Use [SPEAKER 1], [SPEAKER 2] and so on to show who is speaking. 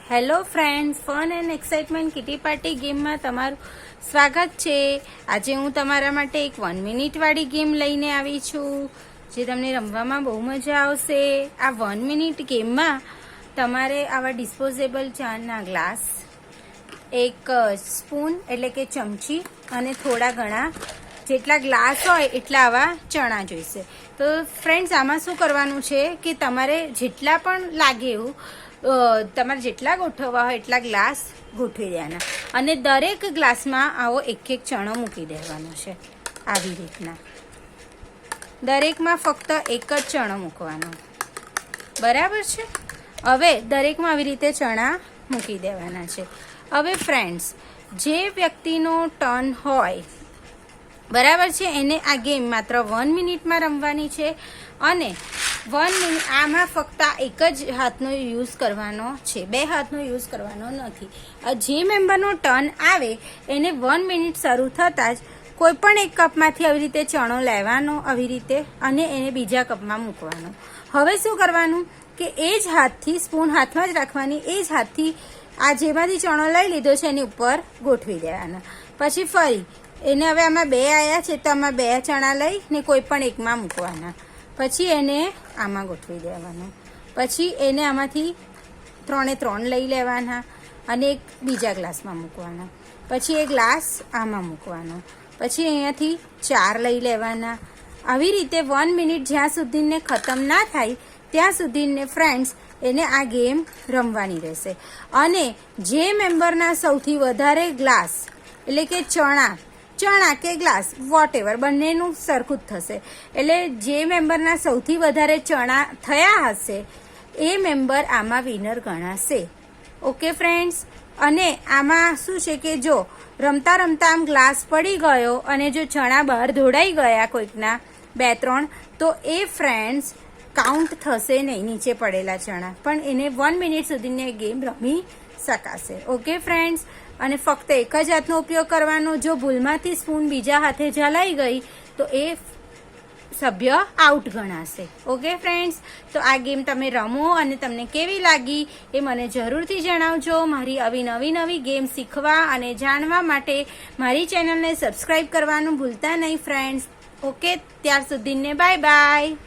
[SPEAKER 1] Hello friends, fun and excitement kitty party ગેમમાં તમારું સ્વાગત છે। આજે હું તમારા માટે એક 1 મિનિટ વાળી ગેમ લઈને આવી છું જે તમને રમવામાં બહુ મજા આવશે। આ 1 મિનિટ ગેમમાં તમારે આવા ડિસ્પોઝેબલ ચાના ગ્લાસ, એક સ્પૂન એટલે કે ચમચી અને થોડા ઘણા જેટલા ગ્લાસ હોય એટલા આવા ચણા જોઈશે। તો ફ્રેન્ડ્સ, આમાં શું કરવાનું છે કે તમારે જેટલા પણ લાગે એવું તમારે જેટલા ગોઠવવા હોય એટલા ગ્લાસ ગોઠવી દેવાના અને દરેક ગ્લાસમાં આવો એક એક ચણો મૂકી દેવાનો છે। આવી રીતના દરેકમાં ફક્ત એક જ ચણો મૂકવાનો, બરાબર છે। હવે દરેકમાં આવી રીતે ચણા મૂકી દેવાના છે। હવે ફ્રેન્ડ્સ, જે વ્યક્તિનો ટર્ન હોય, બરાબર છે, એને આ ગેમ માત્ર 1 મિનિટમાં રમવાની છે અને 1 મિનિટ આમાં ફક્ત એક જ હાથનો યુઝ કરવાનો છે, 2 હાથનો યુઝ કરવાનો નથી। જે મેમ્બરનો ટર્ન આવે એને 1 મિનિટ શરૂ થતાં જ કોઈ પણ એક કપમાંથી આવી રીતે ચણો લેવાનો, આવી રીતે, અને એને બીજા કપમાં મૂકવાનો। હવે શું કરવાનું કે એ જ હાથથી, સ્પૂન હાથમાં જ રાખવાની, એ જ હાથથી આ જેમાંથી ચણો લઈ લીધો છે એની ઉપર ગોઠવી દેવાના। પછી ફરી એને, હવે આમાં 2 આવ્યા છે તો આમાં 2 ચણા લઈને કોઈ પણ એકમાં મૂકવાના, પછી એને આમાં ગોઠવી દેવાનું, પછી એને આમાંથી 3 લઈ લેવાના અને એક બીજા ગ્લાસમાં મૂકવાના, પછી એ ગ્લાસ આમાં મૂકવાનો, પછી અહીંયાથી 4 લઈ લેવાના। આવી રીતે 1 મિનિટ જ્યાં સુધીને ખતમ ના થાય ત્યાં સુધીને ફ્રેન્ડ્સ એને આ ગેમ રમવાની રહેશે। અને જે મેમ્બરના સૌથી વધારે ગ્લાસ એટલે કે ચણા કે ગ્લાસ વોટેવર બંનેનું સરખું જ થશે, એટલે જે મેમ્બરના સૌથી વધારે ચણા થયા હશે એ મેમ્બર આમાં વિનર ગણાશે। ઓકે ફ્રેન્ડ્સ, અને આમાં શું છે કે જો રમતા રમતા આમ ગ્લાસ પડી ગયો અને જો ચણા બહાર દોડાઈ ગયા કોઈકના 2-3, તો એ ફ્રેન્ડ્સ કાઉન્ટ થશે નહીં, નીચે પડેલા ચણા, પણ એને 1 મિનિટ સુધીની ગેમ રમી શકાશે। ઓકે ફ્રેન્ડ્સ, અને ફક્ત એક જ હાથનો ઉપયોગ કરવાનો। જો ભૂલમાંથી સ્પૂન બીજા હાથે જલાઈ ગઈ તો એ સભ્ય આઉટ ગણાશે। ઓકે ફ્રેન્ડ્સ, તો આ ગેમ તમે રમો અને તમને કેવી લાગી એ મને જરૂરથી જણાવજો। મારી આવી નવી ગેમ શીખવા અને જાણવા માટે મારી ચેનલને સબસ્ક્રાઈબ કરવાનું ભૂલતા નહીં ફ્રેન્ડ્સ। ઓકે, ત્યાર સુધીને બાય બાય।